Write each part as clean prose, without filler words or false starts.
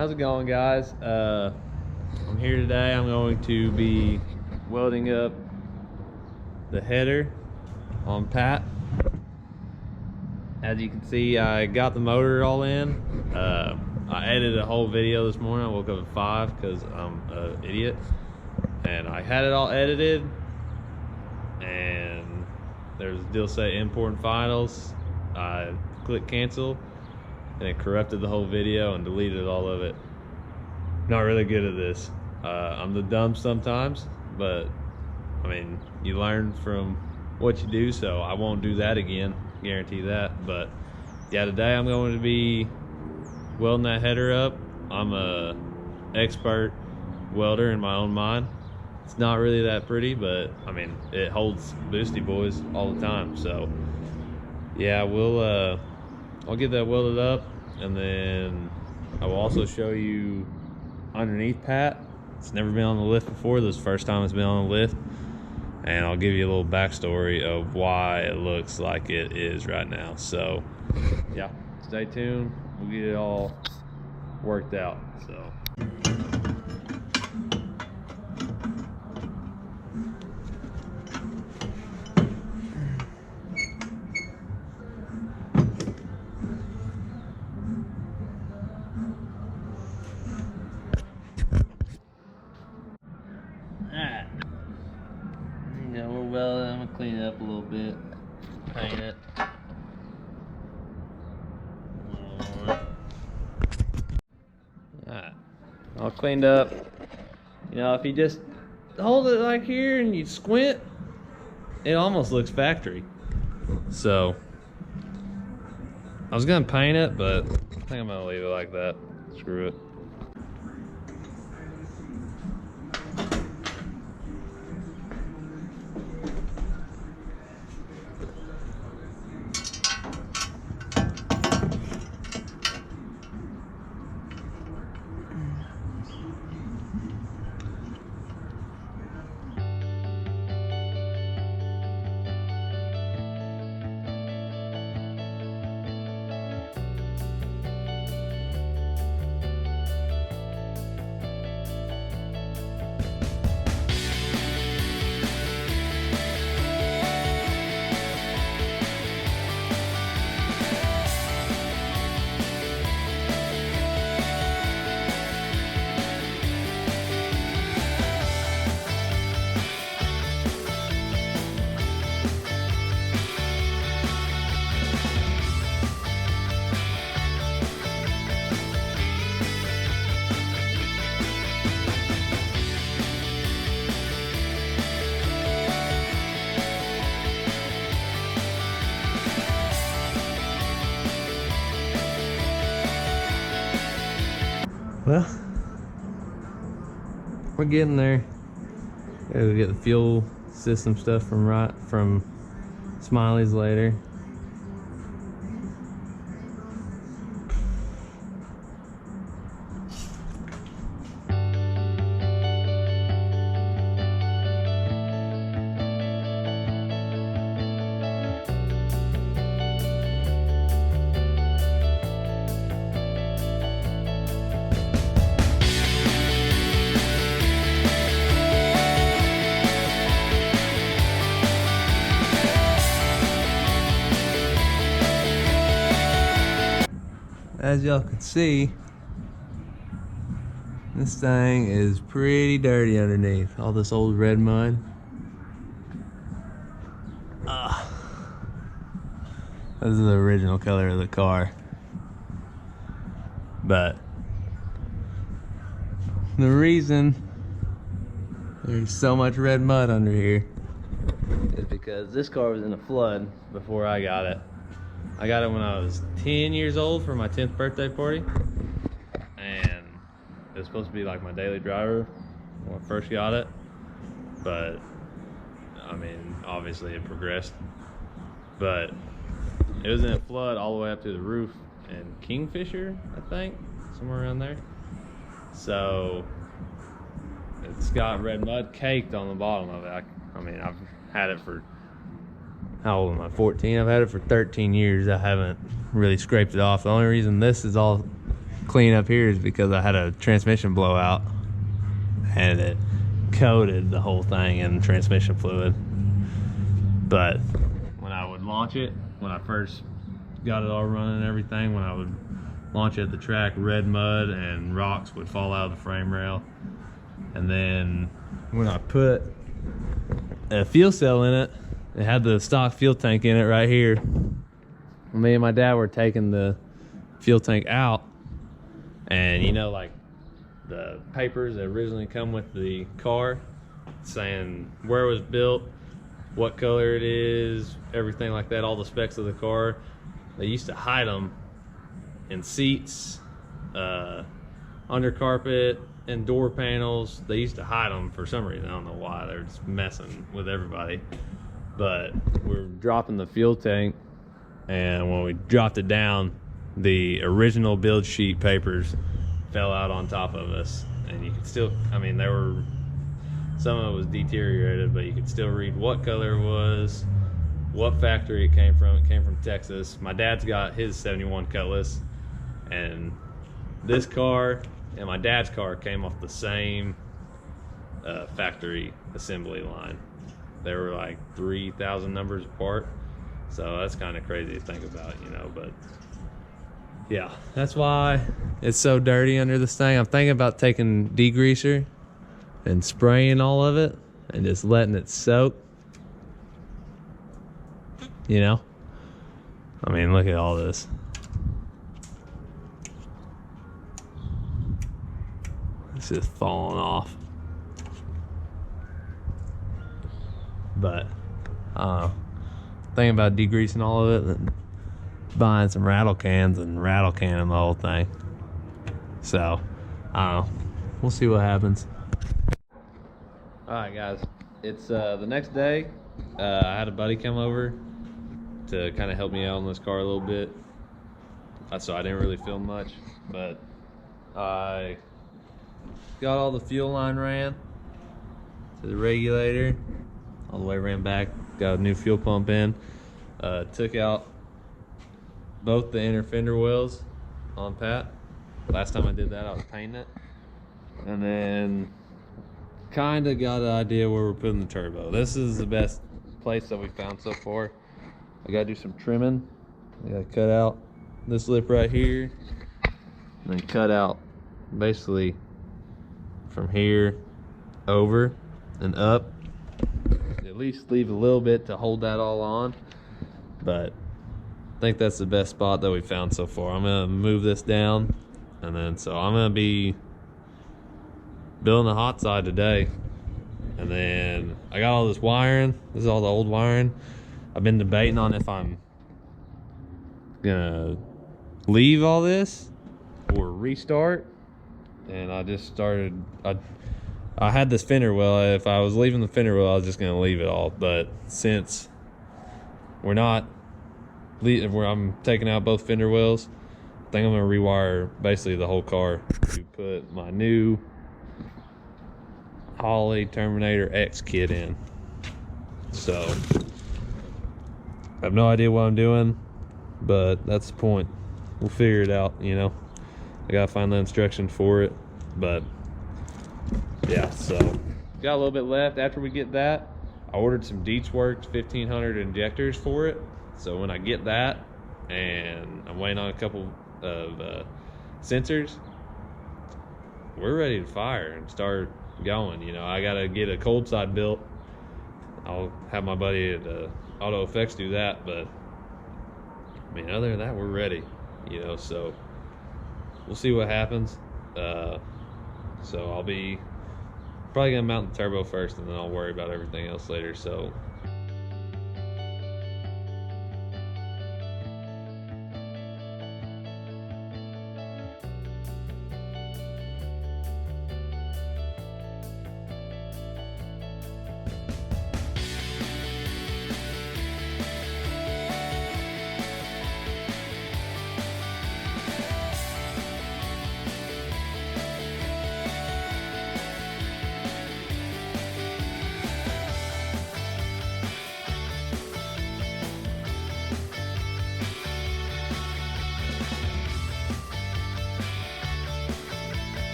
How's it going, guys? I'm here today. I'm going to be welding up the header on Pat. As you can see, I got the motor all in. I edited a whole video this morning. I woke up at 5 because I'm an idiot. And I had it all edited. And there's a deal say import files. I clicked cancel. And it corrupted the whole video and deleted all of it. Not really good at this. I'm the dumb sometimes, but I mean, you learn from what you do, so I won't do that again, guarantee that. But yeah, today I'm going to be welding that header up. I'm a expert welder in my own mind. It's not really that pretty, but I mean, it holds boostie boys all the time. So yeah, I'll get that welded up, and then I will also show you underneath Pat. It's never been on the lift before. This is the first time it's been on the lift, and I'll give you a little backstory of why it looks like it is right now. So yeah, stay tuned. We'll get it all worked out. So we're welding. I'm gonna clean it up a little bit, paint it. Alright, all cleaned up. You know, if you just hold it like here and you squint, it almost looks factory. So I was gonna paint it, but I think I'm gonna leave it like that. Screw it. Well, we're getting there. Gotta go get the fuel system stuff from Smiley's later. As y'all can see, this thing is pretty dirty underneath. All this old red mud. This is the original color of the car. But the reason there's so much red mud under here is because this car was in a flood before I got it. I got it when I was 10 years old for my 10th birthday party, and it was supposed to be like my daily driver when I first got it, but I mean, obviously it progressed, but it was in a flood all the way up to the roof in Kingfisher, I think, somewhere around there. So it's got red mud caked on the bottom of it. I mean, I've had it for, how old am I, 14? I've had it for 13 years. I haven't really scraped it off. The only reason this is all clean up here is because I had a transmission blowout and it coated the whole thing in transmission fluid. But when I would launch it, when I first got it all running and everything, when I would launch it at the track, red mud and rocks would fall out of the frame rail. And then when I put a fuel cell in it, it had the stock fuel tank in it right here. Me and my dad were taking the fuel tank out, and you know, like the papers that originally come with the car saying where it was built, what color it is, everything like that, all the specs of the car, they used to hide them in seats, under carpet, and door panels. They used to hide them for some reason. I don't know why. They're just messing with everybody. But we're dropping the fuel tank, and when we dropped it down, the original build sheet papers fell out on top of us, and you could still, I mean, they were, some of it was deteriorated, but you could still read what color it was, what factory it came from. It came from Texas. My dad's got his 71 Cutlass, and this car and my dad's car came off the same factory assembly line. They were like 3,000 numbers apart, so that's kind of crazy to think about, you know. But yeah, that's why it's so dirty under this thing. I'm thinking about taking degreaser and spraying all of it and just letting it soak, you know. I mean, look at all this. It's just falling off. But thinking about degreasing all of it and buying some rattle cans and rattle canning the whole thing. So we'll see what happens. Alright guys, it's the next day. I had a buddy come over to kind of help me out on this car a little bit, so I didn't really film much, but I got all the fuel line ran to the regulator, all the way ran back, got a new fuel pump in, took out both the inner fender wells on Pat. Last time I did that, I was painting it, and then kind of got an idea where we're putting the turbo. This is the best place that we found so far. I gotta do some trimming. I gotta cut out this lip right here, and then cut out basically from here over and up. At least leave a little bit to hold that all on, but I think that's the best spot that we found so far. I'm gonna move this down, and then so I'm gonna be building a Hotside today. And then I got all this wiring. This is all the old wiring. I've been debating on if I'm gonna leave all this or restart. And I just started, I had this fender well. If I was leaving the fender well, I was just gonna leave it all. But since we're not, I'm taking out both fender wells, I think I'm gonna rewire basically the whole car to put my new Holley Terminator X kit in. So I have no idea what I'm doing, but that's the point. We'll figure it out, you know. I gotta find the instruction for it, but yeah, so got a little bit left. After we get that, I ordered some Dietz Works 1500 injectors for it. So when I get that, and I'm waiting on a couple of sensors, we're ready to fire and start going. You know, I gotta get a cold side built. I'll have my buddy at Auto Effects do that, but I mean, other than that, we're ready, you know. So we'll see what happens. So I'll be probably gonna mount the turbo first, and then I'll worry about everything else later. So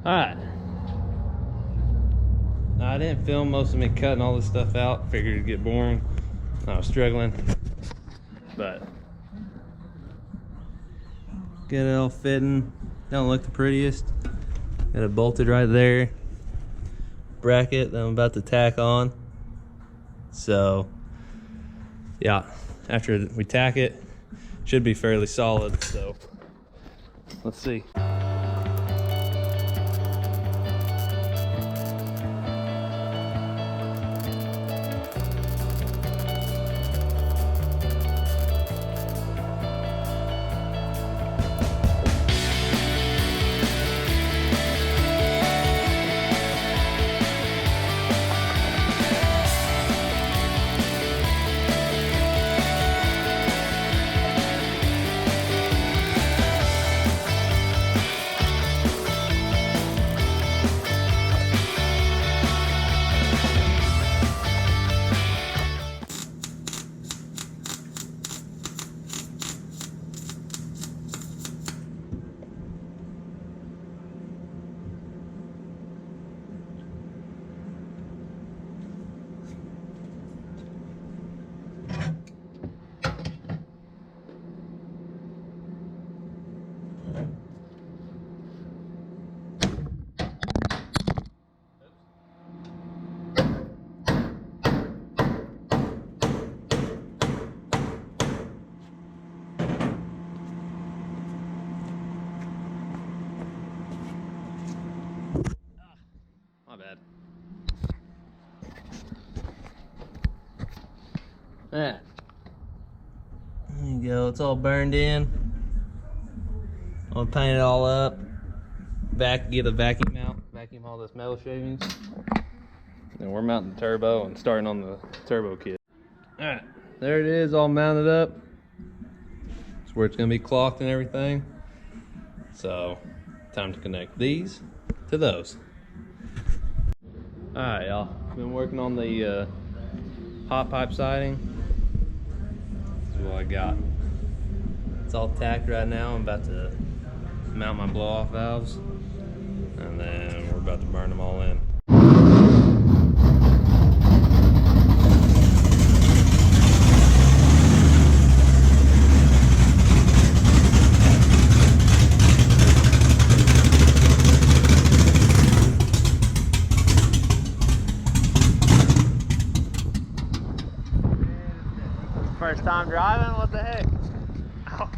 Alright. I didn't film most of me cutting all this stuff out. Figured it'd get boring. I was struggling. But get it all fitting. Don't look the prettiest. Got it bolted right there. Bracket that I'm about to tack on. So yeah, after we tack it, should be fairly solid. So let's see. My bad. Yeah. There you go. It's all burned in. I'll paint it all up. Get a vacuum mount. Vacuum all this metal shavings. And we're mounting the turbo and starting on the turbo kit. Alright. There it is, all mounted up. That's where it's going to be clocked and everything. So, time to connect these to those. Alright, y'all. Been working on the hot pipe siding. This is what I got. It's all tacked right now. I'm about to mount my blow-off valves, and then we're about to burn them all in. First time driving? What the heck? Oh.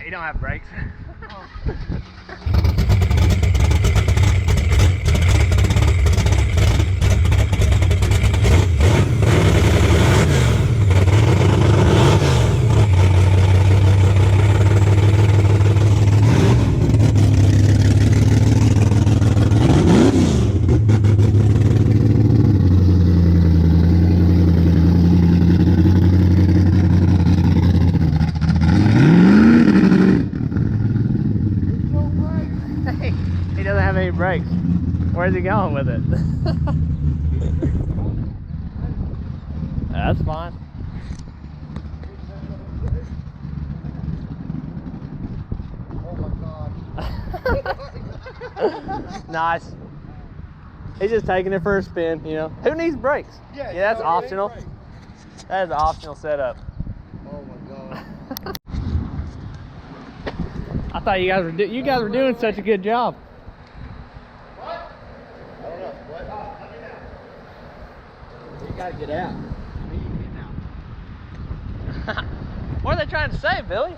You don't have brakes. Brakes. Where's he going with it? That's fine. Oh my god. Nice. He's just taking it for a spin, you know. Who needs brakes? Yeah, that's optional. That is an optional setup. Oh my god. I thought you guys were doing such a good job. You gotta get out. What are they trying to say, Billy?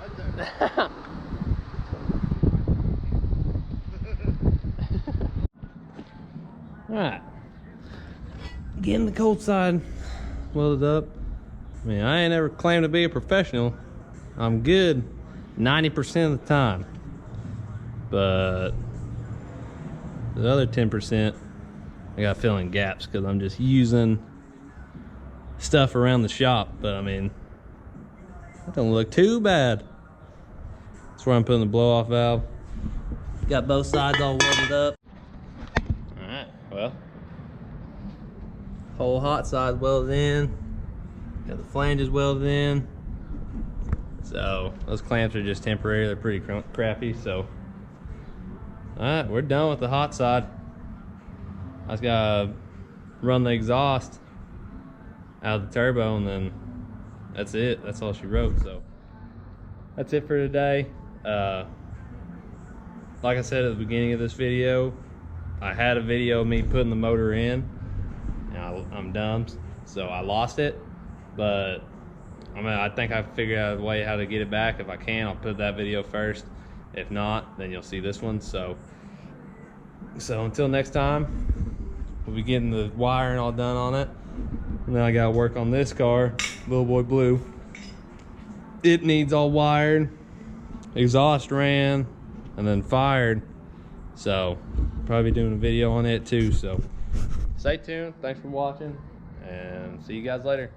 Alright. Getting the cold side welded up. I mean, I ain't ever claimed to be a professional. I'm good 90% of the time. But the other 10%, I got filling gaps because I'm just using stuff around the shop. But I mean, that don't look too bad. That's where I'm putting the blow-off valve. Got both sides all welded up. Alright, well, whole hot side welded in. Got the flanges welded in. So those clamps are just temporary. They're pretty crappy. So All right, we're done with the hot side. I just gotta run the exhaust out of the turbo, and then that's it. That's all she wrote. So that's it for today. Like I said at the beginning of this video, I had a video of me putting the motor in, and I'm dumb, so I lost it. But I think I figured out a way how to get it back. If I can, I'll put that video first. If not, then you'll see this one. So until next time, we'll be getting the wiring all done on it. And then I gotta work on this car, Little Boy Blue. It needs all wired, exhaust ran, and then fired. So probably doing a video on it too. So stay tuned. Thanks for watching, and see you guys later.